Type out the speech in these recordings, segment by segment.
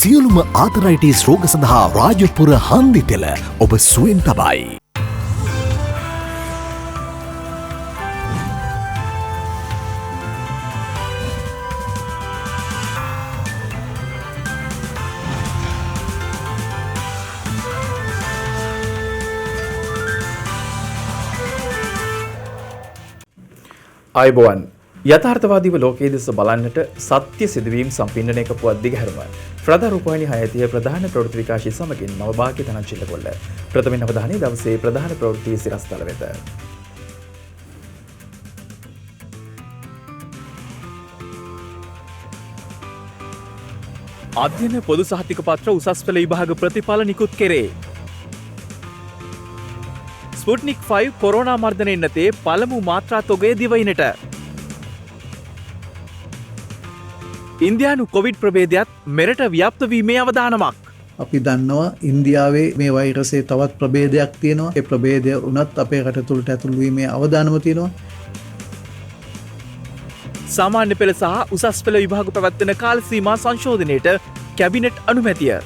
සියලුම ආතරයිටිස් රෝග සඳහා රාජපුර හන්දි තෙල ඔබ සුවෙන් තබයි. ආයුබෝවන් යථාර්ථවාදීව ලෝකයේ දෙස බලන්නට සත්‍ය සිදුවීම් සම්පින්නනයක පුවත් දිගහැරම ප්‍රධාන රූපවාහිනී 6 ප්‍රධාන ප්‍රවෘත්ති විකාශය සමගින් මම භාග්‍ය තනංචිල්ල කොල්ල ප්‍රථමයෙන් අවධානය දවසේ ප්‍රධාන ප්‍රවෘත්ති සිරස්තල වෙත. අධ්‍යයන පොදු සහතික පත්‍ර උසස් පෙළ විභාග ප්‍රතිඵල නිකුත් කෙරේ. ස්පුට්නික් 5 කොරෝනා මර්ධනය නැතේ පළමු මාත්‍රා තොගය දිවයිනට. ඉන්දියානු කොවිඩ් ප්‍රභේදයක් මෙරට ව්‍යාප්ත වීමේ අවදානමක්. අපි දන්නවා ඉන්දියාවේ මේ වෛරසයේ තවත් ප්‍රභේදයක් තියෙනවා. ඒ ප්‍රභේදය උනත් අපේ රට තුළට ඇතුළු වීමේ අවදානම තියෙනවා. සාමාන්‍ය පෙළ සහ උසස් පෙළ විභාග පැවැත්වෙන කාල සීමා සංශෝධනයට කැබිනට් අනුමැතිය.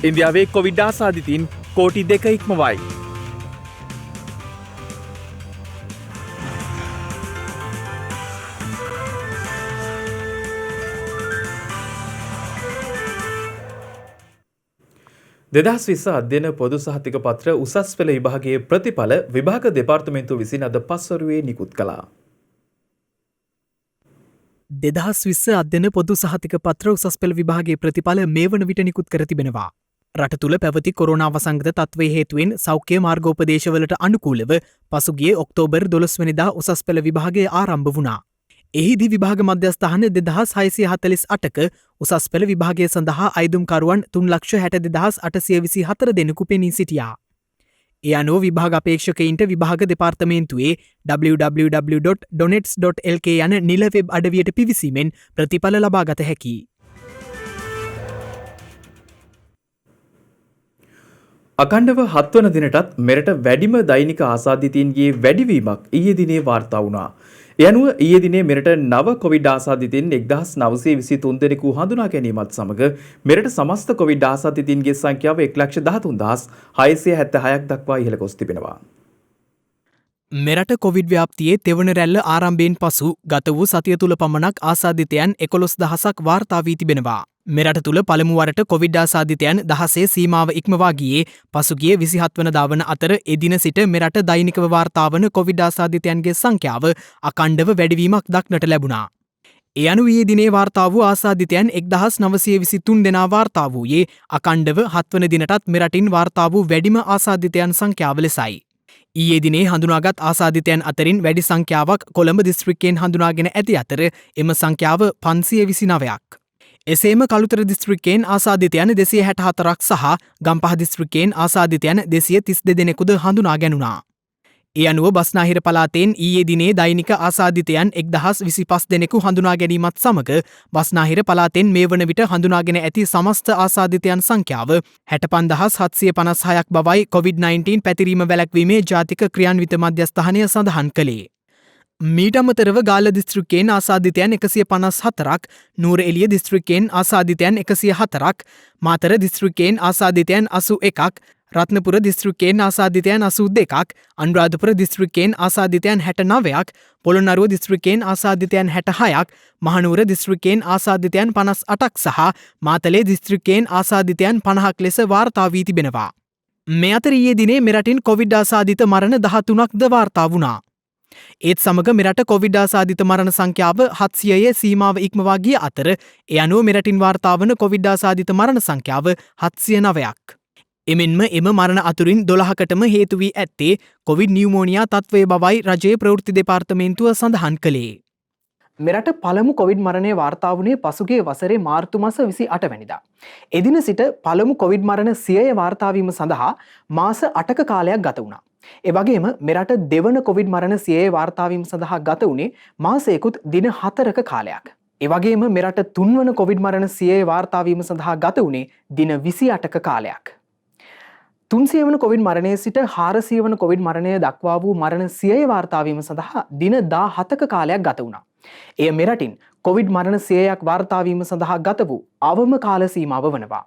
ඉන්දියාවේ කොවිඩ් ආසාදිතින් කෝටි 2 ඉක්මවයි. දෙදහස් විස්ස අධ්‍යයන පොදු සහතික පත්‍ර උසස් පෙළ විභාගයේ ප්‍රතිඵල විභාග දෙපාර්තමේන්තුව විසින් අද පස්වරුවේ නිකුත් කළා. 2020 අධ්‍යයන පොදු සහතික පත්‍ර උසස් පෙළ විභාගයේ ප්‍රතිඵල මේ වන විට නිකුත් කර තිබෙනවා. රට තුළ පැවති කොරෝනා වසංගත තත්ත්වය හේතුවෙන් සෞඛ්‍ය මාර්ගෝපදේශවලට අනුකූලව පසුගිය ඔක්තෝබර් 12 වෙනිදා උසස් පෙළ විභාගය ආරම්භ වුණා. එහිදී විභාග මධ්‍යස්ථාන 2648ක උසස් පෙළ විභාගය සඳහා අයදුම්කරුවන් 3,62,824 දෙනෙකු පෙනී සිටියා. ඒ අනුව විභාග අපේක්ෂකයින්ට විභාග දෙපාර්තමේන්තුවේ www.donets.lk යන නිල වෙබ් අඩවියට පිවිසීමෙන් ප්‍රතිඵල ලබා ගත හැකියි. අඛණ්ඩව 7 වන දිනටත් මෙරට වැඩිම දෛනික ආසාදිතයින්ගේ වැඩිවීමක් ඊයේ දිනේ වාර්තා වුණා. ඒ අනුව ඊයේ දිනේ මෙරට නව කොවිඩ් ආසාදිතයින් 1923 දෙනෙකු හඳුනා ගැනීමත් සමග මෙරට සමස්ත කොවිඩ් ආසාදිතයින්ගේ සංඛ්‍යාව 1,13,676ක් දක්වා ඉහළ ගොස් තිබෙනවා. මෙරට කොවිඩ් ව්‍යාප්තියේ තෙවන රැල්ල ආරම්භයෙන් පසු ගත වූ සතිය තුළ පමණක් ආසාදිතයන් 11,000ක් වාර්තා වී තිබෙනවා. මෙරට තුළ පළමුවරට කොවිඩ් ආසාදිතයන් 16 සීමාව ඉක්මවා ගියේ පසුගිය 27 වනදා වන අතර එදින සිට මෙරට දෛනිකව වාර්තා වන කොවිඩ් ආසාදිතයන්ගේ සංඛ්‍යාව අඛණ්ඩව වැඩිවීමක් දක්නට ලැබුණා. ඒ අනුව ඊයේ දිනේ වාර්තා වූ ආසාදිතයන් 1923 දෙනා වාර්තා වූයේ අඛණ්ඩව 7 වන දිනටත් මෙරටින් වාර්තා වූ වැඩිම ආසාදිතයන් සංඛ්‍යාව ලෙසයි. ඊයේ දිනේ හඳුනාගත් ආසාදිතයන් අතරින් වැඩි සංඛ්‍යාවක් කොළඹ දිස්ත්‍රික්කයෙන් හඳුනාගෙන ඇති අතර එම සංඛ්‍යාව 529ක්. එසේම කළුතර දිස්ත්‍රික්කයෙන් ආසාදිතයන් 264ක් සහ ගම්පහ දිස්ත්‍රික්කයෙන් ආසාදිතයන් 232 දෙනෙකුද හඳුනා ගැනුණා. ඒ අනුව බස්නාහිර පළාතෙන් ඊයේ දිනේ දෛනික ආසාදිතයන් 1025 දෙනෙකු හඳුනා ගැනීමත් සමග බස්නාහිර පළාතෙන් මේ වන විට හඳුනාගෙන ඇති සමස්ත ආසාදිතයන් සංඛ්‍යාව 65756ක් බවයි COVID-19 පැතිරීම වැළැක්වීමේ ජාතික ක්‍රියාන්විත මධ්‍යස්ථානය සඳහන් කළේ. මීට අමතරව ගාල්ල දිස්ත්‍රික්කයෙන් ආසාදිතයන් 154ක්, නූර එළිය දිස්ත්‍රික්කයෙන් ආසාදිතයන් 104ක්, මාතර දිස්ත්‍රික්කයෙන් ආසාදිතයන් 81ක්, රත්නපුර දිස්ත්‍රික්කයෙන් ආසාදිතයන් 82ක්, අනුරාධපුර දිස්ත්‍රික්කයෙන් ආසාදිතයන් 69ක්, පොළොන්නරුව දිස්ත්‍රික්කයෙන් ආසාදිතයන් 66ක්, මහනුවර දිස්ත්‍රික්කයෙන් ආසාදිතයන් 58ක් සහ මාතලේ දිස්ත්‍රික්කයෙන් ආසාදිතයන් 50ක් ලෙස වාර්තා වී තිබෙනවා. මේ අතර ඊයේ දිනේ මෙරටින් කොවිඩ් ආසාදිත මරණ 13ක්ද වාර්තා වුණා. ඒත් සමග මෙරට කොවිඩ් ආසාදිත මරණ සංඛ්‍යාව 700 සීමාව ඉක්මවා ගිය අතර ඒ අනුව මෙරටින් වාර්තා වන කොවිඩ් ආසාදිත මරණ සංඛ්‍යාව 709ක්. එමෙන්ම එම මරණ අතුරින් 12කටම හේතු වී ඇත්තේ කොවිඩ් නියුමෝනියා තත්ත්වය බවයි රජයේ ප්‍රවෘත්ති දෙපාර්තමේන්තුව සඳහන් කළේ. මෙරට පළමු කොවිඩ් මරණය වාර්තා වුණේ පසුගිය වසරේ මාර්තු මාස 28 වැනිදා. එදින සිට පළමු කොවිඩ් මරණ 100 වාර්තා වීම සඳහා මාස 8ක කාලයක් ගත වුණා. එවගේම මෙරට දෙවන කොවිඩ් මරණ 100 වාර්තා වීම සඳහා ගත වුණේ මාසයකුත් දින 4ක කාලයක්. එවගේම මෙරට තුන්වන කොවිඩ් මරණ 100 වාර්තා වීම සඳහා ගත වුණේ දින 28ක කාලයක්. 300 වන කොවිඩ් මරණයේ සිට 400 වන කොවිඩ් මරණය දක්වා වූ මරණ 100 වාර්තා වීම සඳහා දින 17ක කාලයක් ගත වුණා. එය මෙරටින් කොවිඩ් මරණ 100ක් වාර්තාවීම සඳහා ගත වූ අවම කාල සීමාව වනවා.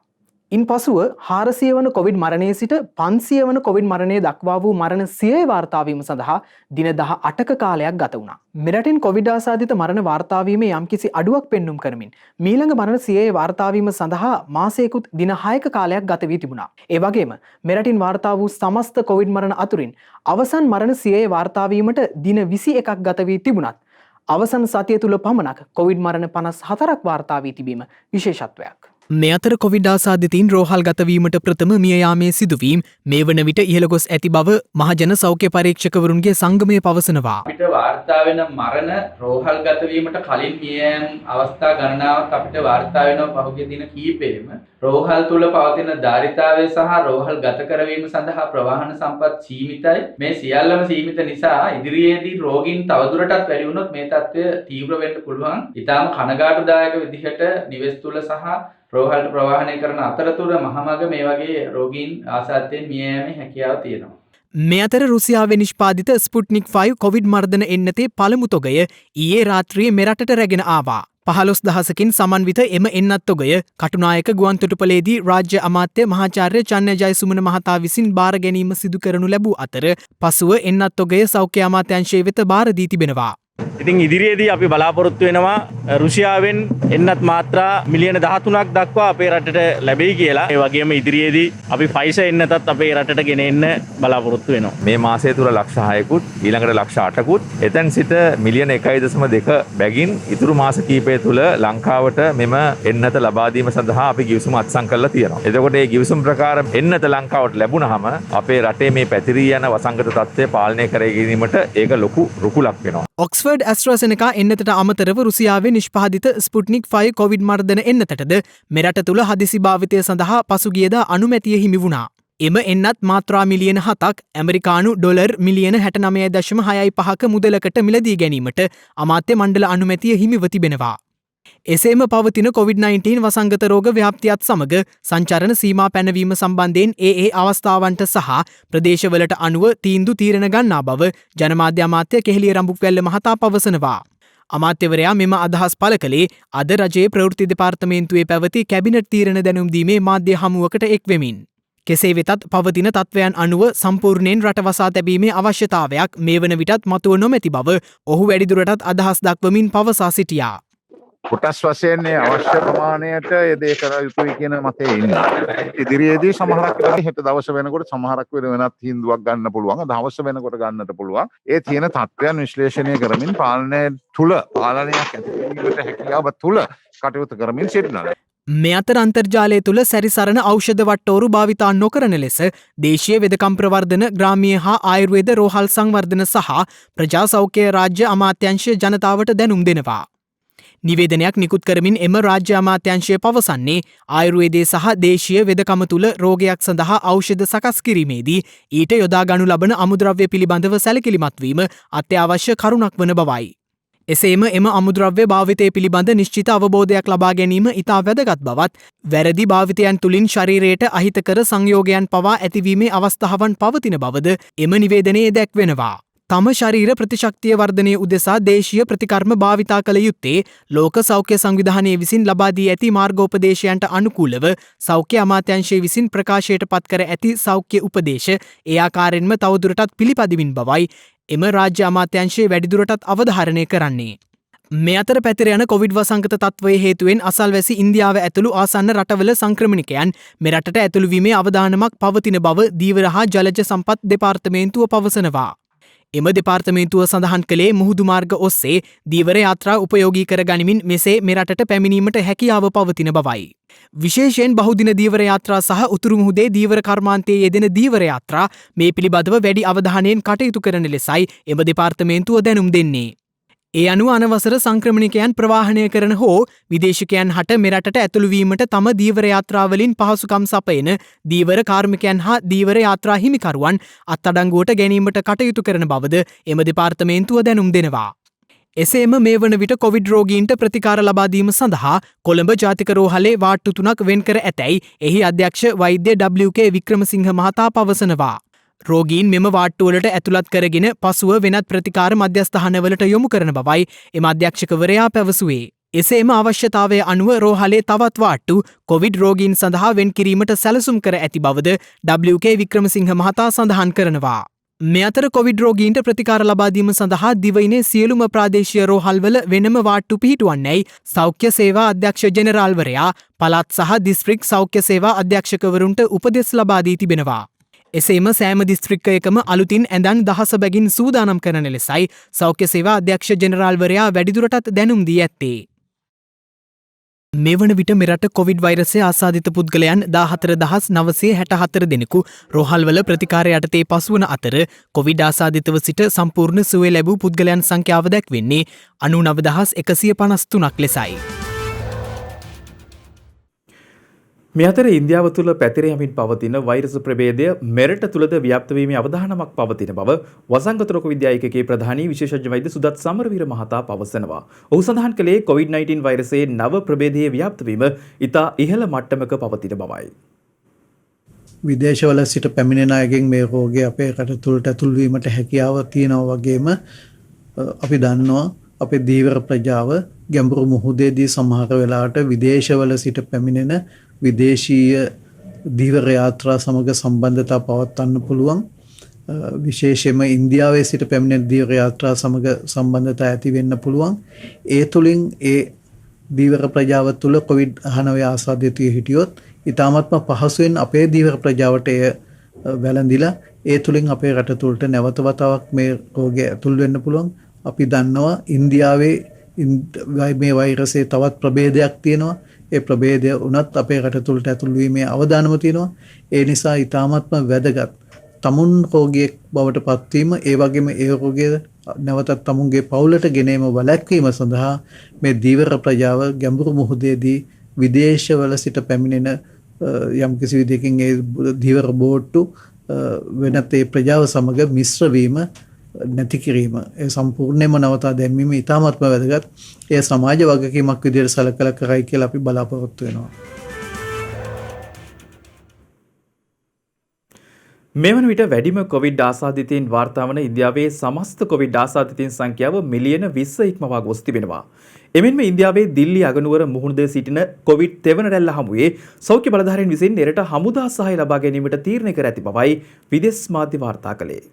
ඉන් පසුව 400 වන කොවිඩ් මරණයේ සිට 500 වන කොවිඩ් මරණය දක්වා වූ මරණ 100 වාර්තාවීම සඳහා දින 18ක කාලයක් ගත වුණා. මෙරටින් කොවිඩ් ආසාදිත මරණ වාර්තාවීමේ යම්කිසි අඩුවක් පෙන්눔 කරමින් මීළඟ මරණ 100 වාර්තාවීම සඳහා මාසයකුත් දින 6ක කාලයක් ගත වී තිබුණා. ඒ වගේම මෙරටින් වාර්තා වූ සමස්ත කොවිඩ් මරණ අතුරින් අවසන් මරණ 100 වාර්තාවීමට දින 21ක් ගත වී තිබුණත් අවසන් සතිය තුල පමණක් කොවිඩ් මරණ 54ක් වාර්තා වී තිබීම විශේෂත්වයක්. මේ අතර කොවිඩ් ආසාදිතයින් රෝහල් ගතවීමට ප්‍රථම මිය යාමේ සිදුවීම් මේ වන විට ඉහළ ගොස් ඇති බව මහජන සෞඛ්‍ය පරීක්ෂකවරුන්ගේ සංගමය පවසනවා. අපිට වාර්තා වෙන මරණ රෝහල් ගතවීමට කලින් මිය යාම අවස්ථා ගණනාවක් අපිට වාර්තා වෙනවා පහුගිය දින කිහිපෙම. රෝහල් තුල පවතින ධාරිතාවය සහ රෝහල් ගත කරවීම සඳහා ප්‍රවාහන සම්පත් සීමිතයි. මේ සියල්ලම සීමිත නිසා ඉදිරියේදී රෝගීන් තවදුරටත් වැඩි වුණොත් මේ තත්ත්වය තීව්‍ර වෙන්න පුළුවන්. ඊටාම කනගාටුදායක විදිහට නිවෙස් තුල සහ රෝහල්ට ප්‍රවාහනය කරන අතරතුර මහමග මේ වගේ රෝගීන් ආසාදිතයින් මිය යෑමේ හැකියාව තියෙනවා. මේ අතර රුසියාවේ නිෂ්පාදිත ස්පුට්නික් 5 කොවිඩ් මර්ධන එන්නතේ පළමු තොගය ඊයේ රාත්‍රියේ මෙරටට රැගෙන ආවා. 15,000කින් සමන්විත එම එන්නත් තොගය කටුනායක ගුවන්තොටුපළේදී රාජ්‍ය අමාත්‍ය මහාචාර්ය චන්න ජයසුමන මහතා විසින් බාර ගැනීම සිදු කරනු ලැබූ අතර පසුව එන්නත් තොගය සෞඛ්‍ය අමාත්‍යාංශය වෙත බාර දී තිබෙනවා. ඉතින් ඉදිරියේදී අපි බලාපොරොත්තු වෙනවා රුසියාවෙන් එන්නත් මාත්‍රා මිලියන 13ක් දක්වා අපේ රටට ලැබෙයි කියලා. ඒ වගේම ඉදිරියේදී අපි ෆයිසර් එන්නතත් අපේ රටට ගෙන එන්න බලාපොරොත්තු වෙනවා. මේ මාසය තුල ලක්ෂ 6කුත් ඊළඟට ලක්ෂ 8කුත් එතෙන් සිට මිලියන 1.2 බැගින් ඉතුරු මාස කිහිපය තුල ලංකාවට මෙම එන්නත ලබා දීම සඳහා අපි ගිවිසුම අත්සන් කරලා තියෙනවා. එතකොට මේ ගිවිසුම ප්‍රකාරම එන්නත ලංකාවට ලැබුණාම අපේ රටේ මේ පැතිරී යන වසංගත තත්ත්වය පාලනය කර ගැනීමට ඒක ලොකු රුකුලක් වෙනවා. ඔක්ස්ෆර්ඩ් ඇස්ට්‍රාසෙනකා එන්නතට අමතරව රුසියාවේ නිෂ්පාදිත ස්පුට්නික් 5 කොවිඩ් මර්ධන එන්නතටද මෙරට තුළ හදිසි භාවිතය සඳහා පසුගියදා අනුමැතිය හිමි වුණා. එම එන්නත් මාත්‍රා මිලියන 7ක් ඇමරිකානු ඩොලර් මිලියන 69.65ක මුදලකට මිලදී ගැනීමට අමාත්‍ය මණ්ඩල අනුමැතිය හිමිව තිබෙනවා. එසේම පවතින COVID-19 වසංගත රෝග ව්‍යාප්තියත් සමග සංචරණ සීමා පැනවීම සම්බන්ධයෙන් ඒ අවස්ථාවන්ට සහ ප්‍රදේශවලට අනුව තීන්දු තීරණ ගන්නා බව ජනමාධ්‍ය අමාත්‍ය කෙහෙලිය රඹුක්වැල්ල මහතා පවසනවා. අමාත්‍යවරයා මෙම අදහස් පළ කළේ අද රජයේ ප්‍රවෘත්ති දෙපාර්තමේන්තුවේ පැවති කැබිනට් තීරණ දැනුම් දීමේ මාධ්‍ය හමුවකට එක්වෙමින්. කෙසේ වෙතත් පවතින තත්ත්වයන් අනුව සම්පූර්ණයෙන් රට වසා තැබීමේ අවශ්‍යතාවයක් මේ වන විටත් මතුව නොමැති බව ඔහු වැඩිදුරටත් අදහස් දක්වමින් පවසා සිටියා. කොටස් වශයෙන් අවශ්‍ය ප්‍රමාණයට යෙදේ කර යුතුයි කියන මතයේ ඉන්නවා. ඉදිරියේදී සමහරක් වෙලාවට හෙට දවස වෙනකොට සමහරක් වෙනත් හින්දුවක් ගන්න පුළුවන්. දවස වෙනකොට ගන්නට පුළුවන්. ඒ තියෙන තත්ත්වයන් විශ්ලේෂණය කරමින් පාලනය තුල පාලනයක් ඇති කිරීමට හැකියාව තුල කටයුතු කරමින් සිටිනවා. මේ අතර අන්තර්ජාලය තුළ සැරිසරන ඖෂධ වට්ටෝරු භාවිතා නොකරන ලෙස දේශීය වෙදකම් ප්‍රවර්ධන ග්‍රාමීය හා ආයුර්වේද රෝහල් සංවර්ධන සහ ප්‍රජා සෞඛ්‍ය රාජ්‍ය අමාත්‍යාංශය ජනතාවට දැනුම් දෙනවා. නිවේදනයක් නිකුත් කරමින් එම රාජ්‍ය අමාත්‍යංශය පවසන්නේ ආයුර්වේදයේ සහ දේශීය වෙදකම තුළ රෝගයක් සඳහා ඖෂධ සකස් කිරීමේදී ඊට යොදා ගනු ලබන අමුද්‍රව්‍ය පිළිබඳව සැලකිලිමත් වීම අත්‍යවශ්‍ය කරුණක් වන බවයි. එසේම එම අමුද්‍රව්‍ය භාවිතය පිළිබඳ නිශ්චිත අවබෝධයක් ලබා ගැනීම ඉතා වැදගත් බවත් වැරදි භාවිතයන් තුළින් ශරීරයට අහිතකර සංයෝගයන් පවා ඇතිවීමේ අවස්ථාවන් පවතින බවද එම නිවේදනයේ දැක්වෙනවා. තම ශරීර ප්‍රතිශක්තිය වර්ධනය උදෙසා දේශීය ප්‍රතිකර්ම භාවිතා කළ යුත්තේ ලෝක සෞඛ්‍ය සංවිධානය විසින් ලබා දී ඇති මාර්ගෝපදේශයන්ට අනුකූලව සෞඛ්‍ය අමාත්‍යාංශය විසින් ප්‍රකාශයට පත් කර ඇති සෞඛ්‍ය උපදේශ ඒ ආකාරයෙන්ම තවදුරටත් පිළිපදිමින් බවයි එම රාජ්‍ය අමාත්‍යංශය වැඩිදුරටත් අවධාරණය කරන්නේ. මේ අතර පැතිර යන කොවිඩ් වසංගත තත්ත්වයේ හේතුවෙන් අසල්වැසි ඉන්දියාව ඇතුළු ආසන්න රටවල සංක්‍රමණිකයන් මෙරටට ඇතුළුවීමේ අවධානමක් පවතින බව දීවර හා ජලජ සම්පත් දෙපාර්තමේන්තුව පවසනවා. එම දෙපාර්තමේන්තුව සඳහන් කළේ මුහුදු මාර්ග ඔස්සේ දීවර යාත්‍රා උපයෝගී කර ගනිමින් මෙසේ මෙරටට පැමිණීමට හැකියාව පවතින බවයි. විශේෂයෙන් බහුදින දීවර යාත්‍රා සහ උතුරු මුහුදේ දීවර කර්මාන්තයේ යෙදෙන දීවර යාත්‍රා මේ පිළිබඳව වැඩි අවධානයෙන් කටයුතු කරන ලෙසයි එම දෙපාර්තමේන්තුව දැනුම් දෙන්නේ. ඒ අනුව අනවසර සංක්‍රමණිකයන් ප්‍රවාහනය කරන හෝ විදේශිකයන් හට මෙරටට ඇතුළුවීමට තම දීවර යාත්‍රාවලින් පහසුකම් සපයන දීවර කාර්මිකයන් හා දීවර යාත්‍රා හිමිකරුවන් අත්අඩංගුවට ගැනීමට කටයුතු කරන බවද එම දෙපාර්තමේන්තුව දැනුම් දෙනවා. එසේම මේ වන විට කොවිඩ් රෝගීන්ට ප්‍රතිකාර ලබා දීම සඳහා කොළඹ ජාතික රෝහලේ වාට්ටු 3ක් වෙන් කර ඇතැයි එහි අධ්‍යක්ෂ වෛද්‍ය WK වික්‍රමසිංහ මහතා පවසනවා. රෝගීන් මෙම වාට්ටුවලට ඇතුළත් කරගෙන පසුව වෙනත් ප්‍රතිකාර මධ්‍යස්ථානවලට යොමු කරන බවයි එම අධ්‍යක්ෂකවරයා පැවසුවේ. එසේම අවශ්‍යතාවය අනුව රෝහලේ තවත් වාට්ටු කොවිඩ් රෝගීන් සඳහා වෙන් කිරීමට සැලසුම් කර ඇති බවද WK වික්‍රමසිංහ මහතා සඳහන් කරනවා. මේ අතර කොවිඩ් රෝගීන්ට ප්‍රතිකාර ලබාදීම සඳහා දිවයිනේ සියලුම ප්‍රාදේශීය රෝහල්වල වෙනම වාට්ටු පිහිටුවන්නේයි සෞඛ්‍ය සේවා අධ්‍යක්ෂ ජෙනරාල්වරයා පළාත් සහ දිස්ත්‍රික් සෞඛ්‍ය සේවා අධ්‍යක්ෂකවරුන්ට උපදෙස් ලබා දී තිබෙනවා. එසේම සෑම දිස්ත්‍රික්කයකම අලුතින් ඇඳන් දහස බැගින් සූදානම් කරන ලෙසයි සෞඛ්‍ය සේවා අධ්‍යක්ෂ ජෙනරාල්වරයා වැඩිදුරටත් දැනුම් දී ඇත්තේ. මේ වන විට මෙරට කොවිඩ් වෛරසය ආසාදිත පුද්ගලයන් 14,964 දෙනෙකු රෝහල්වල ප්‍රතිකාර යටතේ පසුවන අතර කොවිඩ් ආසාදිතව සිට සම්පූර්ණ සුවය ලැබූ පුද්ගලයන් සංඛ්‍යාව දැක්වෙන්නේ 99,153ක් ලෙසයි. මේ අතර ඉන්දියාව තුළ පැතිර යමින් පවතින වෛරස් ප්‍රභේදය මෙරට තුළද ව්‍යාප්ත වීමේ අවධානමක් පවතින බව වසංගත රෝග විද්‍යායකගේ ප්‍රධානී විශේෂඥ වෛද්‍ය සුදත් සමරවීර මහතා පවසනවා. ඔහු සඳහන් කළේ COVID-19 වෛරසයේ නව ප්‍රභේදයේ ව්‍යාප්ත වීම ඉතා ඉහළ මට්ටමක පවතින බවයි. විදේශවල සිට පැමිණෙන අයගෙන් මේ රෝගය අපේ රට තුළට ඇතුල් වීමට හැකියාව තියෙනවා වගේම අපි දන්නවා අපේ දීවර ප්‍රජාව ගැඹුරු මුහුදේදී සමහර වෙලාවට විදේශවල සිට පැමිණෙන විදේශීය දීවර යාත්‍රා සමග සම්බන්ධතා පවත්වන්න පුළුවන්. විශේෂයෙන්ම ඉන්දියාවේ සිට පැමිණෙන දීවර යාත්‍රා සමග සම්බන්ධතා ඇති වෙන්න පුළුවන්. ඒ තුලින් ඒ දීවර ප්‍රජාව තුළ COVID-19 ආසාදිතය හිටියොත් ඉතාමත්ම පහසුවෙන් අපේ දීවර ප්‍රජාවට එය වැළඳිලා ඒ තුලින් අපේ රට තුළට නැවත වතාවක් මේ රෝගය ඇතුල් වෙන්න පුළුවන්. අපි දන්නවා ඉන්දියාවේ මේ වෛරසයේ තවත් ප්‍රභේදයක් තියෙනවා. ඒ ප්‍රභේදය උනත් අපේ රට තුළට ඇතුල් වීමේ අවදානම තියෙනවා. ඒ නිසා ඉතාමත්ම වැදගත් තමුන් රෝගියෙක් බවට පත්වීම ඒ වගේම ඒ රෝගය නැවතත් තමුන්ගේ පවුලට ගෙනීම වළැක්වීම සඳහා මේ දීවර ප්‍රජාව ගැඹුරු මුහුදේදී විදේශවල සිට පැමිණෙන යම්කිසි විදිහකින් ඒ දීවර බෝට්ටු වෙනත් ඒ ප්‍රජාව සමග මිශ්‍ර වීම නැති කිරීම ඒ සම්පූර්ණයෙන්ම නවතා දැමීම ඉතාමත්ම වැදගත්. ඒ සමාජ වගකීමක් විදිහට සැලකලා කරයි කියලා අපි බලාපොරොත්තු වෙනවා. මෙවන විට වැඩිම කොවිඩ් ආසාදිතයින් වාර්තා වන ඉන්දියාවේ සමස්ත කොවිඩ් ආසාදිතයින් සංඛ්‍යාව මිලියන 20 ඉක්මවා ගොස් තිබෙනවා. එමෙන්ම ඉන්දියාවේ දිල්ලි අගනුවර මුහුණ ද සිටින කොවිඩ් තෙවන රැල්ල හමුවේ සෞඛ්‍ය බලධාරීන් විසින් එරට හමුදා සහාය ලබා ගැනීමට තීරණය කර ඇති බවයි විදේශ මාධ්‍ය වාර්තා කළේ.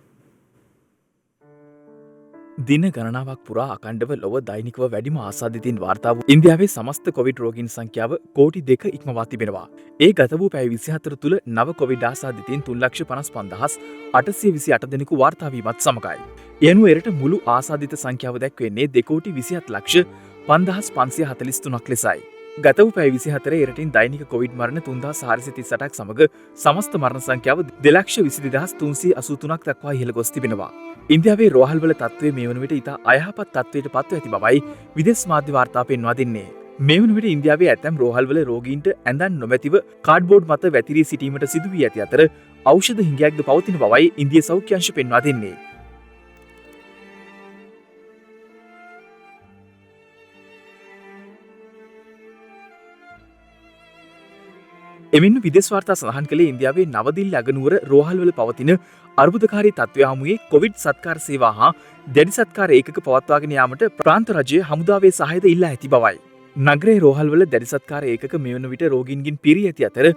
දින ගණනාවක් පුරා අකණ්ඩව ලොව දෛනිකව වැඩිම ආසාදිතයින් වාර්තා වූ ඉන්දියාවේ සමස්ත කොවිඩ් රෝගීන් සංඛ්‍යාව කෝටි 2 ඉක්මවා තිබෙනවා. ඒ ගත වූ පැය 24 තුළ නව කොවිඩ් ආසාදිතයින් 3,55,828 දෙනෙකු වාර්තා වීමත් සමගයි. ඒ අනුව එරට මුළු ආසාදිත සංඛ්‍යාව දැක්වෙන්නේ 2,27,543ක් ලෙසයි. ගත වූ පැය 24 එරටින් දෛනික කොවිඩ් මරණ 3,438ක් සමග සමස්ත මරණ සංඛ්‍යාව 2,22,383ක් දක්වා ඉහළ ගොස් තිබෙනවා. ඉන්දියාවේ රෝහල්වල තත්ත්වය මේ වන විට ඉතා අයහපත් තත්ත්වයට පත්ව ඇති බවයි විදේශ මාධ්‍ය වාර්තා පෙන්වා දෙන්නේ. මේ වන විට ඉන්දියාවේ ඇතැම් රෝහල්වල රෝගීන්ට ඇඳන් නොමැතිව කාඩ්බෝඩ් මත වැතිරී සිටීමට සිදු වී ඇති අතර ඖෂධ හිඟයක්ද පවතින බවයි ඉන්දිය සෞඛ්‍ය අංශ පෙන්වා දෙන්නේ. එමෙන්ම විදේශ වාර්තා සඳහන් කළේ ඉන්දියාවේ නවදිල්ලි අගනුවර රෝහල්වල පවතින අර්බුදකාරී තත්ත්වය හමුවේ කොවිඩ් සත්කාර සේවා හා දැඩි සත්කාර ඒකක පවත්වාගෙන යාමට ප්‍රාන්ත රජය හමුදාවේ සහායද ඉල්ලා ඇති බවයි. නගරයේ රෝහල්වල දැඩි සත්කාර ඒකක මේ වන විට රෝගීන්ගෙන් පිරී ඇති අතර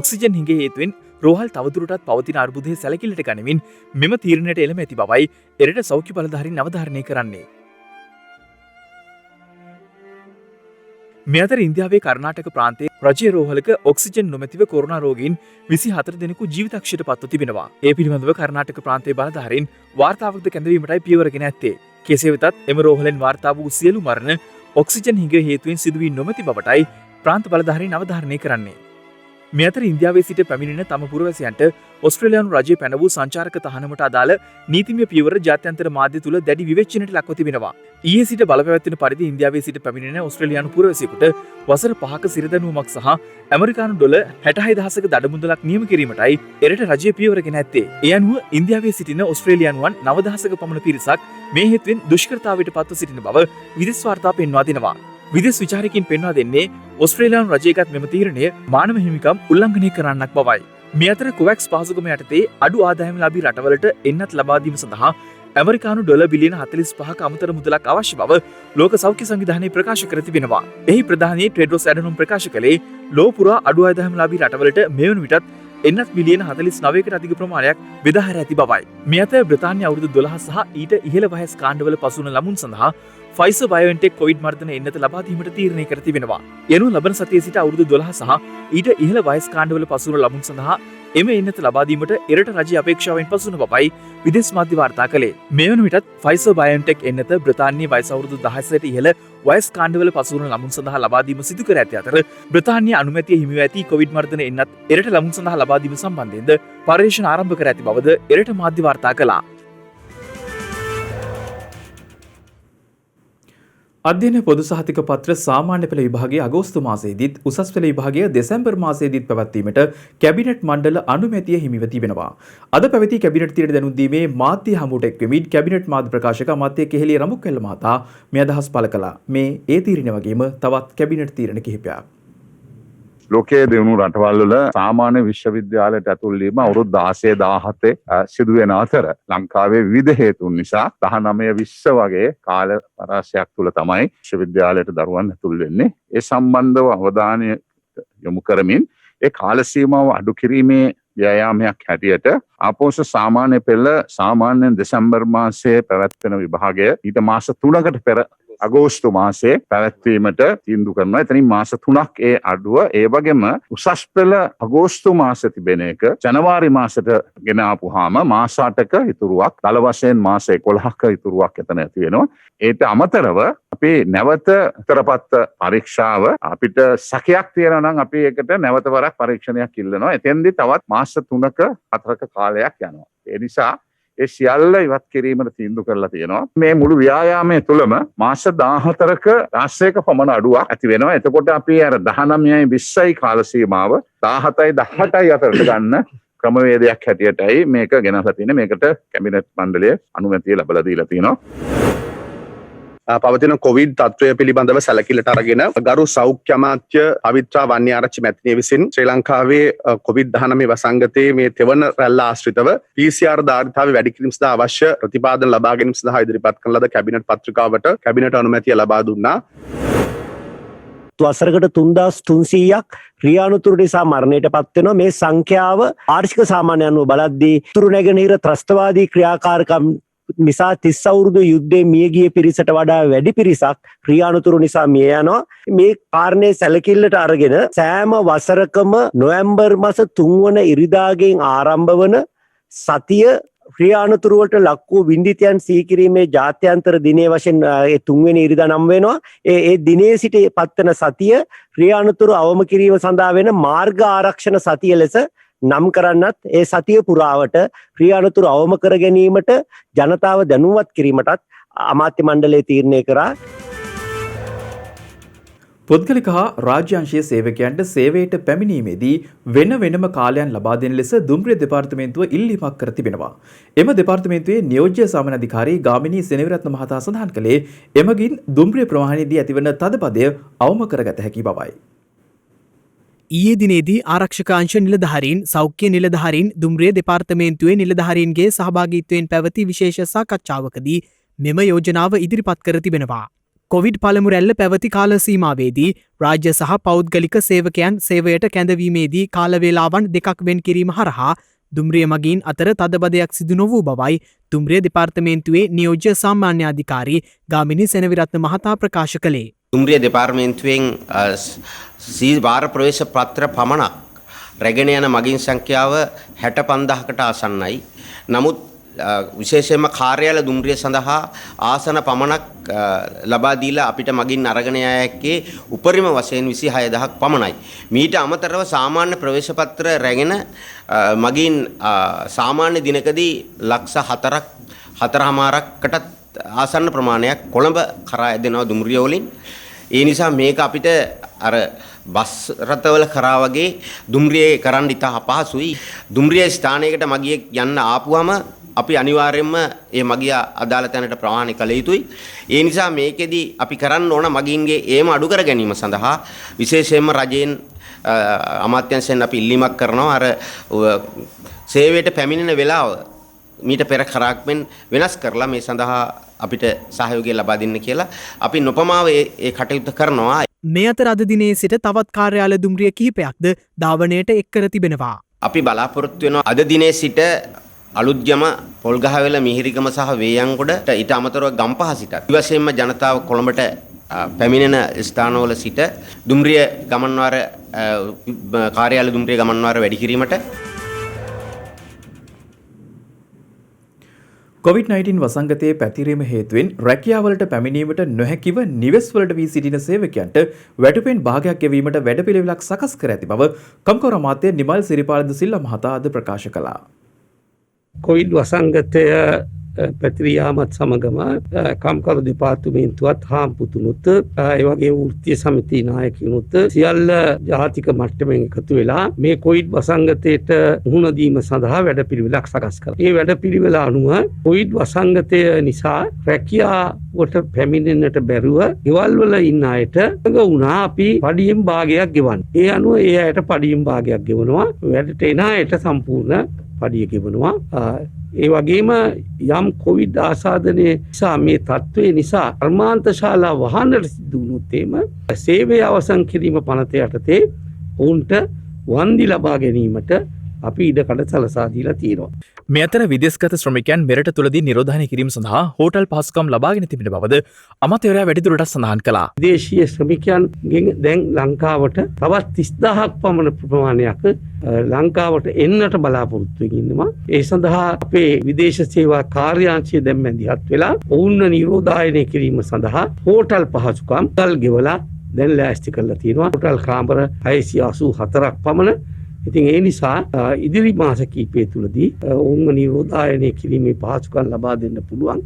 ඔක්සිජන් හිඟේ හේතුවෙන් රෝහල් තවදුරටත් පවතින අර්බුදයේ සැලකිල්ලට ගනිමින් මෙම තීරණයට එළම ඇති බවයි එරට සෞඛ්‍ය බලධාරීන් අවධාරණය කරන්නේ. මේ අතර ඉන්දියාවේ කර්ණාටක ප්‍රාන්තයේ රජයේ රෝහලක ඔක්සිජන් නොමැතිව කොරෝනා රෝගීන් 24 දෙනෙකු ජීවිතක්ෂයට පත්ව තිබෙනවා. ඒ පිළිබඳව කර්ණාටක ප්‍රාන්තයේ බලධාරීන් වාර්තාවක්ද කැඳවීමටයි පියවරගෙන ඇත්තේ. කෙසේ වෙතත් එම රෝහලෙන් වාර්තා වූ සියලු මරණ ඔක්සිජන් හිඟ හේතුවෙන් සිදු වී නොමැති බවටයි ප්‍රාන්ත බලධාරීන් අවධාරණය කරන්නේ. මේ අතර ඉන්දියාවේ සිට පැමිණෙන තම පුරවැසියන්ට ඔස්ට්‍රේලියානු රජය පැන වූ සංචාරක තහනමට අදාළ නීතිමය පියවර ජාත්‍යන්තර මාධ්‍ය තුල දැඩි විවේචනයට ලක්ව තිබෙනවා. ඊයේ සිට බලපැවැත්වෙන පරිදි ඉන්දියාවේ සිට පැමිණෙන ඔස්ට්‍රේලියානු පුරවැසියෙකුට වසර 5ක සිරදැනුවමක් සහ ඇමරිකානු ඩොලර් 66000ක දඩමුදලක් නියම කිරීමටයි එරට රජය පියවරගෙන ඇත්තේ. ඒ අනුව ඉන්දියාවේ සිටින ඔස්ට්‍රේලියානුවන් 9000ක පමණ පිරිසක් මේ හේතුවෙන් දුෂ්කරතාවයට පත්ව සිටින බව විදේශ වාර්තා පෙන්වා දෙනවා. විදේශ විචාරකයින් පෙන්වා දෙන්නේ ඔස්ට්‍රේලියානු රජයගත් මෙම තීරණය මානව හිමිකම් උල්ලංඝනය කරන්නක් බවයි. මේ අතර කොවැක්ස් පහසුකම යටතේ අඩු ආදායම්ලාභී රටවලට එන්නත් ලබා දීම සඳහා ඇමරිකානු ඩොලර් බිලියන 45ක අමතර මුදලක් අවශ්‍ය බව ලෝක සෞඛ්‍ය සංවිධානය ප්‍රකාශ කර තිබෙනවා. එහි ප්‍රධානී ටෙඩ්‍රොස් ඇඩනොම් ප්‍රකාශ කළේ ලෝ පුරා අඩු ආදායම්ලාභී රටවලට මේ වන විටත් එන්නත් බිලියන 49කට අධික ප්‍රමාණයක් බෙදා හැර ඇති බවයි. මේ අතර බ්‍රිතාන්‍ය අවුරුදු 12 සහ ඊට ඉහළ වයස් කාණ්ඩවල පසුවන ළමුන් සඳහා ෆයිසර් බයෝඑන්ටෙක් කොවිඩ් මර්ධන එන්නත ලබා දීමට තීරණය කර තිබෙනවා. යනුව ලබන සතියේ සිට අවුරුදු 12 සහ ඊට ඉහළ වයස් කාණ්ඩවල පසුවන ළමුන් සඳහා එම එන්නත ලබා දීමට එරට රජයේ අපේක්ෂාවෙන් පසුවන බවයි විදේශ මාධ්‍ය වාර්තා කළේ. මේ වන විටත් ෆයිසර් බයෝඑන්ටෙක් එන්නත බ්‍රිතාන්‍යයේ වයස අවුරුදු 16ට ඉහළ වයස් කාණ්ඩවල පසුවන ළමුන් සඳහා ලබා දීම සිදු කර ඇති අතර බ්‍රිතාන්‍ය අනුමැතිය හිමිව ඇති කොවිඩ් මර්ධන එන්නත් එරට ළමුන් සඳහා ලබා දීම සම්බන්ධයෙන්ද පර්යේෂණ ආරම්භ කර ඇති බවද එරට මාධ්‍ය වාර්තා කළා. අධ්‍යයන පොදු සහතික පත්‍ර සාමාන්‍ය පෙළ විභාගයේ අගෝස්තු මාසයේදීත් උසස් පෙළ විභාගයේ දෙසැම්බර් මාසයේදීත් පැවැත්වීමට කැබිනට් මණ්ඩල අනුමැතිය හිමිව තිබෙනවා. අද පැවති කැබිනට් තීරණ දැනුම් දීමේ මාධ්‍ය හමුවට එක්වෙමින් කැබිනට් මාධ්‍ය ප්‍රකාශක අමාත්‍ය කෙහෙලිය රමුක්කෙල්ල මහතා මේ අදහස් පළ කළා. මේ ඒ තීරණ වගේම තවත් කැබිනට් තීරණ කිහිපයක්. ලෝකයේ දියුණු රටවල් වල සාමාන්‍ය විශ්වවිද්‍යාලයට ඇතුල් වීම අවුරුදු 16 17 සිදුවෙන අතර ලංකාවේ විවිධ හේතුන් නිසා 19 20 වගේ කාල පරාසයක් තුල තමයි විශ්වවිද්‍යාලයට දරුවන් ඇතුල් වෙන්නේ. ඒ සම්බන්ධව අවධානය යොමු කරමින් ඒ කාල සීමාව අඩු කිරීමේ ව්‍යායාමයක් හැටියට ආපෝෂ සාමාන්‍ය පෙළ සාමාන්‍යයෙන් දෙසැම්බර් මාසයේ පැවැත්වෙන විභාගය ඊට මාස 3කට පෙර අගෝස්තු මාසයේ පැවැත්වීමට තීන්දුව කරනවා. එතනින් මාස 3ක් ඒ අඩුව ඒ වගේම උසස් පෙළ අගෝස්තු මාසෙ තිබෙන එක ජනවාරි මාසෙට ගෙන ආපුවාම මාස 8ක ඉතුරුවක් දල වශයෙන් මාස 11ක ඉතුරුවක් එතන ඇති වෙනවා. ඒට අමතරව අපි නැවත උත්තරපත්‍ර පරීක්ෂාව අපිට සැකයක් තියෙනවා නම් අපි ඒකට නැවත වරක් පරීක්ෂණයක් ඉල්ලනවා. එතෙන්දී තවත් මාස 3ක 4ක කාලයක් යනවා. ඒ නිසා ඒ සියල්ල ඉවත් කිරීමට තීන්දුව කරලා තියෙනවා. මේ මුළු ව්‍යායාමයේ තුලම මාස 14ක රාශියක පමණ අඩුවක් ඇති වෙනවා. එතකොට අපි අර 19යි 20යි කාල සීමාව 17යි 18යි අතරට ගන්න ක්‍රමවේදයක් හැටියටයි මේක ගෙනල්ලා තියෙන්නේ. මේකට කැබිනට් මණ්ඩලය අනුමැතිය ලැබලා දීලා තියෙනවා. පවතින කොවිඩ් තත්ත්වය පිළිබඳව සැලකිල්ලට අරගෙන ගරු සෞඛ්‍ය අමාත්‍ය පවිත්‍රා වන්‍යාරච්චි මැතිනිය විසින් ශ්‍රී ලංකාවේ කොවිඩ්-19 වසංගතයේ මේ තෙවන රැල්ල ආශ්‍රිතව PCR ධාරිතාව වැඩි කිරීම සඳහා අවශ්‍ය ප්‍රතිපාදන ලබා ගැනීම සඳහා ඉදිරිපත් කරන ලද කැබිනට් පත්‍රිකාවට කැබිනට් අනුමැතිය ලබා දුන්නා. වසරකට 3300ක් ක්‍රියානුතුරු නිසා මරණයට පත් වෙනවා. මේ සංඛ්‍යාව ආර්ථික සාමාන්‍ය අනුව බලද්දී උතුරු නැගෙනහිර ත්‍රස්තවාදී ක්‍රියාකාරකම් නිසා 30 අවුරුදු යුද්ධයේ මිය ගිය පිරිසට වඩා වැඩි පිරිසක් ක්‍රියානුතුරු නිසා මිය යනවා. මේ කාරණේ සැලකිල්ලට අරගෙන සෑම වසරකම නොවැම්බර් මාස 3 වන ඉරිදාගෙන් ආරම්භ වන සතිය ක්‍රියානුතුරු වලට ලක් වූ වින්දිතයන් සීකිරීමේ ජාත්‍යන්තර දිනයේ වශයෙන් ඒ 3 වෙනි ඉරිදා නම් වෙනවා. ඒ දිනේ සිට පත්වන සතිය ක්‍රියානුතුරු අවම කිරීම සඳහා වෙන මාර්ග ආරක්ෂණ සතිය ලෙස නම් කරන්නත් ඒ සතිය පුරාවට ක්‍රියානුතුරු අවම කර ගැනීමට ජනතාව දැනුවත් කිරීමටත් අමාත්‍ය මණ්ඩලය තීරණය කරා. පුද්ගලික හා රාජ්‍යංශීය සේවකයන්ට සේවයට පැමිණීමේදී වෙන වෙනම කාලයන් ලබා දෙන ලෙස දුම්රිය දෙපාර්තමේන්තුව ඉල්ලීමක් කර තිබෙනවා. එම දෙපාර්තමේන්තුවේ නියෝජ්‍ය සාමාන්‍ය අධිකාරී ගාමිණී සෙනවිරත්න මහතා සඳහන් කළේ එමගින් දුම්රිය ප්‍රවාහනයේදී ඇතිවන තදපදය අවම කරගත හැකි බවයි. ඊයේ දිනේදී ආරක්ෂකාංශ නිලධාරීන් සෞඛ්‍ය නිලධාරීන් දුම්රිය දෙපාර්තමේන්තුවේ නිලධාරීන්ගේ සහභාගීත්වයෙන් පැවති විශේෂ සාකච්ඡාවකදී මෙම යෝජනාව ඉදිරිපත් කර තිබෙනවා. කොවිඩ් පළමු රැල්ල පැවති කාල සීමාවේදී රාජ්‍ය සහ පෞද්ගලික සේවකයන් සේවයට කැඳවීමේදී කාලවේලාවන් දෙකක් වෙන් කිරීම හරහා දුම්රිය මගින් අතර තදබදයක් සිදු නොවූ බවයි දුම්රිය දෙපාර්තමේන්තුවේ නියෝජ්‍ය සාමාන්‍ය අධිකාරී ගාමිණී සෙනවිරත්න මහතා ප්‍රකාශ කළේ. දුම්රිය දෙපාර්තමේන්තුවෙන් වාර ප්‍රවේශ පත්‍ර පමණක් රැගෙන යන මගින් සංඛ්‍යාව 65000කට ආසන්නයි. නමුත් විශේෂයෙන්ම කාර්යාල දුම්රිය සඳහා ආසන පමණක් ලබා දීලා අපිට මගින් අරගෙන යෑකේ උපරිම වශයෙන් 26000ක් පමණයි. මීට අමතරව සාමාන්‍ය ප්‍රවේශ පත්‍ර රැගෙන මගින් සාමාන්‍ය දිනකදී ලක්ෂ 4කට ආසන්න ප්‍රමාණයක් කොළඹ කරා ඇදෙනවා දුම්රිය වලින්. ඒ නිසා මේක අපිට අර බස් රථවල කරා වගේ දුම්රියේ කරන්න ඉතා අපහසුයි. දුම්රිය ස්ථානයකට මගියෙක් යන්න ආපුවම අපි අනිවාර්යයෙන්ම ඒ මගියා අදාළ තැනට ප්‍රවාහනය කළ යුතුයි. ඒ නිසා මේකෙදි අපි කරන්න ඕන මගින්ගේ ඒම අඩු කර ගැනීම සඳහා විශේෂයෙන්ම රජයෙන් අමාත්‍යංශයෙන් අපි ඉල්ලීමක් කරනවා අර සේවයට පැමිණෙන වෙලාව මීට පෙර කරාක්මෙන් වෙනස් කරලා මේ සඳහා අපිට සහයෝගය ලබා දෙන්න කියලා අපි නොපමාව ඒ කටයුත්ත කරනවා. මේ අතර අද දිනේ සිට තවත් කාර්යාල දුම්රිය කිහිපයක්ද ධාවනයට එක් කර තිබෙනවා. අපි බලාපොරොත්තු වෙනවා අද දිනේ සිට අලුත්ගම පොල්ගහවෙල මිහිරිගම සහ වේයන්ගොඩ ඊට අමතරව ගම්පහ සිටත් ඉවසෙන්ම ජනතාව කොළඹට පැමිණෙන ස්ථානවල සිට දුම්රිය ගමන්වාර කාර්යාල දුම්රිය ගමන්වාර වැඩි කිරීමට COVID-19 වසංගතයේ පැතිරීම හේතුවෙන් රැකියාවලට පැමිණීමට නොහැකිව නිවෙස්වලට වී සිටින සේවකයන්ට වැටුපෙන් භාගයක් ගෙවීමට වැඩපිළිවෙලක් සකස් කර ඇති බව කම්කරු අමාත්‍ය නිමල් සිරිපාල ද සිල්වා මහතා අද ප්‍රකාශ කළා. කොවිඩ් වසංගතය පැතිරියාමත් සමගම කම්කරු දෙපාර්තමේන්තුවත් හාම්පුතුනුත් ඒවගේ වෘත්තීය සමිති නායකයනුත් සියල්ල ජාතික මට්ටමින් එකතු වෙලා මේ කොවිඩ් වසංගතයට මුහුණ දීම සඳහා වැඩපිළිවෙලක් සකස් කළා. මේ වැඩපිළිවෙල අනුව කොවිඩ් වසංගතය නිසා රැකියාවට පැමිණෙන්නට බැරුව ගෙවල් වල ඉන්න අයට වුණා අපි පඩියෙන් භාගයක් ගෙවන්න. ඒ අනුව ඒ අයට පඩියෙන් භාගයක් ගෙවනවා. වැඩට එන අයට සම්පූර්ණ පඩිය ගෙවනවා. ඒ වගේම යම් කොවිඩ් ආසාදනය නිසා මේ තත්ත්වය නිසා කර්මාන්තශාලා වහන්නට සිදු වුණොත් එම සේවය අවසන් කිරීම පනත යටතේ ඔවුන්ට වන්දි ලබා ගැනීමට අපි ඉඩකඩ සලසා දීලා තියෙනවා. මේ අතර විදේශගත ශ්‍රමිකයන් මෙරට තුළදී නිරෝධනය කිරීම සඳහා හෝටල් පහසුකම් ලබාගෙන තිබෙන බවද අමාත්‍යවරයා වැඩිදුරටත් සඳහන් කළා. විදේශීය ශ්‍රමිකයන්ගෙන් දැන් ලංකාවට තවත් 30000ක් පමණ ප්‍රමාණයක් ලංකාවට එන්නට බලාපොරොත්තු ඉන්නවා. ඒ සඳහා අපේ විදේශ සේවා කාර්යාංශය දැන් මැදිහත් වෙලා ඔවුන්ව නිරෝධායනය කිරීම සඳහා හෝටල් පහසුකම් ගල් ගෙවලා දැන් ලෑස්ති කරලා තියෙනවා. හෝටල් කාමර 684ක් පමණ. ඉතින් ඒ නිසා ඉදිරි මාස කිහිපය තුලදී ඔවුන්ව නිරෝධායනය කිරීමේ පහසුකම් ලබා දෙන්න පුළුවන්.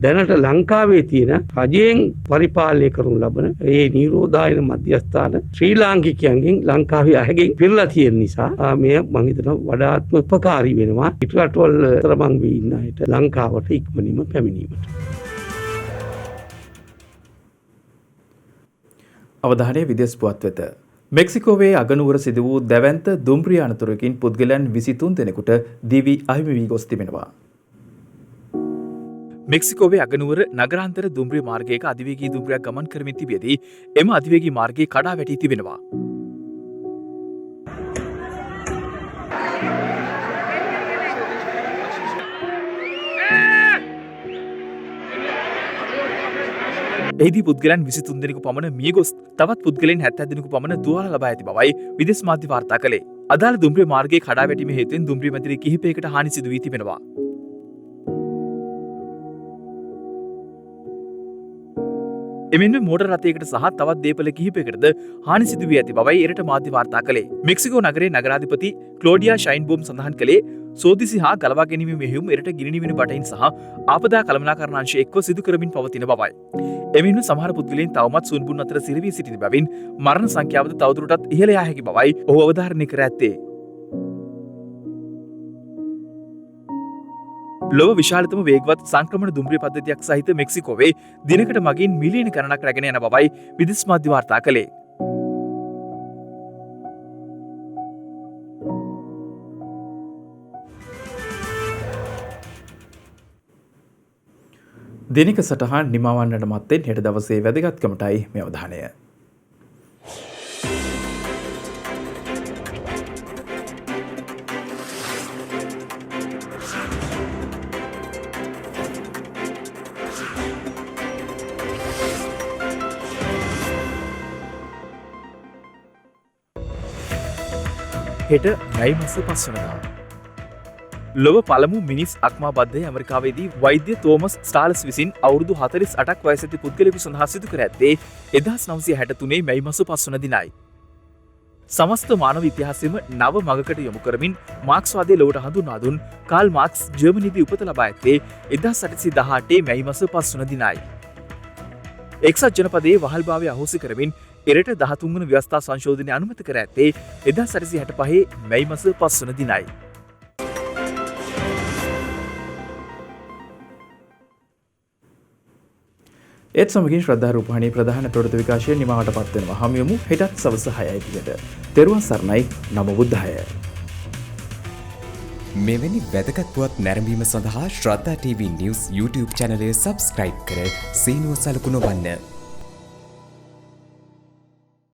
දැනට ලංකාවේ තියෙන රජයෙන් පරිපාලනය කරනු ලබන ඒ නිරෝධායන මධ්‍යස්ථාන ශ්‍රී ලාංකිකයන්ගෙන් ලංකාවේ අයගෙන් පිරලා තියෙන නිසා මෙය මම හිතනවා වඩාත්ම උපකාරී වෙනවා ඊට රටවල් තරමං වී ඉන්න අයට ලංකාවට ඉක්මනින්ම පැමිණීමට. අවධානය විදේශ පුවත් වෙත. මෙක්සිකෝවේ අගනුවර සිදු වූ දැවැන්ත දුම්රිය අනතුරකින් පුද්ගලයන් 23 දෙනෙකුට දිවි අහිමි වී ගොස් තිබෙනවා. මෙක්සිකෝවේ අගනුවර නගරාන්තර දුම්රිය මාර්ගයක අධිවේගී දුම්රියක් ගමන් කරමින් තිබියදී එම අධිවේගී මාර්ගයේ කඩා වැටී තිබෙනවා. එහිදී පුද්ගලයන් 23 දෙනෙකු පමණ මිය ගොස් තවත් පුද්ගලයන් 70 දෙනෙකු පමණ තුවාල ලබා ඇති බවයි විදේශ මාධ්‍ය වාර්තා කළේ. අදාළ දුම්රිය මාර්ගයේ කඩා වැටීම හේතුවෙන් දුම්රිය මැදිරි කිහිපයකට හානි සිදු වී තිබෙනවා. එමෙන්ම මෝටර් රථයකට සහ තවත් දේපල කිහිපයකටද හානි සිදු වී ඇති බවයි එරට මාධ්‍ය වාර්තා කළේ. මෙක්සිකෝ නගරයේ නගරාධිපති ක්ලෝඩියා ෂයින්බෝම් සඳහන් කළේ සෝදිසි හා ගලවා ගැනීම මෙහෙයුම් එරට ගිනි නිවෙන බටහින් සහ ආපදා කළමනාකරණ අංශය එක්ව සිදු කරමින් පවතින බවයි. එමෙන්ම සමහර පුද්ගලයන් තවමත් සුන්බුන් අතර සිරවී සිටින බැවින් මරණ සංඛ්‍යාවද තවදුරටත් ඉහළ යා හැකි බවයි ඔහු අවධාරණය කර ඇත්තේ. ලොව විශාලතම වේගවත් සංක්‍රමණ දුම්රිය පද්ධතියක් සහිත මෙක්සිකෝවේ දිනකට මගින් මිලියන ගණනක් රැගෙන යන බවයි විදේශ මාධ්‍ය වාර්තා කළේ. දිනක සටහන් නිමවන්නට මත්තෙන් හෙට දවසේ වැදගත්කමටයි මේ අවධානය. හෙට මැයි මස 5 වෙනිදා ලොව පළමු මිනිස් අක්මාබද්ධය ඇමරිකාවේදී වෛද්‍ය තෝමස් ස්ටාලස් විසින් අවුරුදු 48ක් වයස ඇති පුද්ගලයෙකු සඳහා සිදු කර ඇත්තේ 1963 මැයි මස 5 වන දිනයි. සමස්ත මානව ඉතිහාසයේම නව මගකට යොමු කරමින් මාක්ස්වාදය ලොවට හඳුන්වා දුන් කාල් මාක්ස් ජර්මනියේදී උපත ලබා ඇත්තේ 1818 මැයි මස 5 වන දිනයි. එක්සත් ජනපදයේ වහල්භාවය අහෝසි කරමින් එරට 13 වන ව්‍යවස්ථා සංශෝධනය අනුමත කර ඇත්තේ 1865 මැයි මස 5 වන දිනයි. ඒත් සමගින් ශ්‍රද්ධා රූපවාහිනී ප්‍රධාන තොරතුරු විකාශය නිමවට පත් වෙනවා. හමුවෙමු හෙටත් සවස 6යි පිටට. තෙරුවන් සරණයි. නමෝ බුද්ධාය. මෙවැනි වැදගත් පුවත් නැරඹීම සඳහා ශ්‍රද්ධා TV News YouTube චැනලය සබස්ක්‍රයිබ් කර සීනුව සලකුණ වන්න.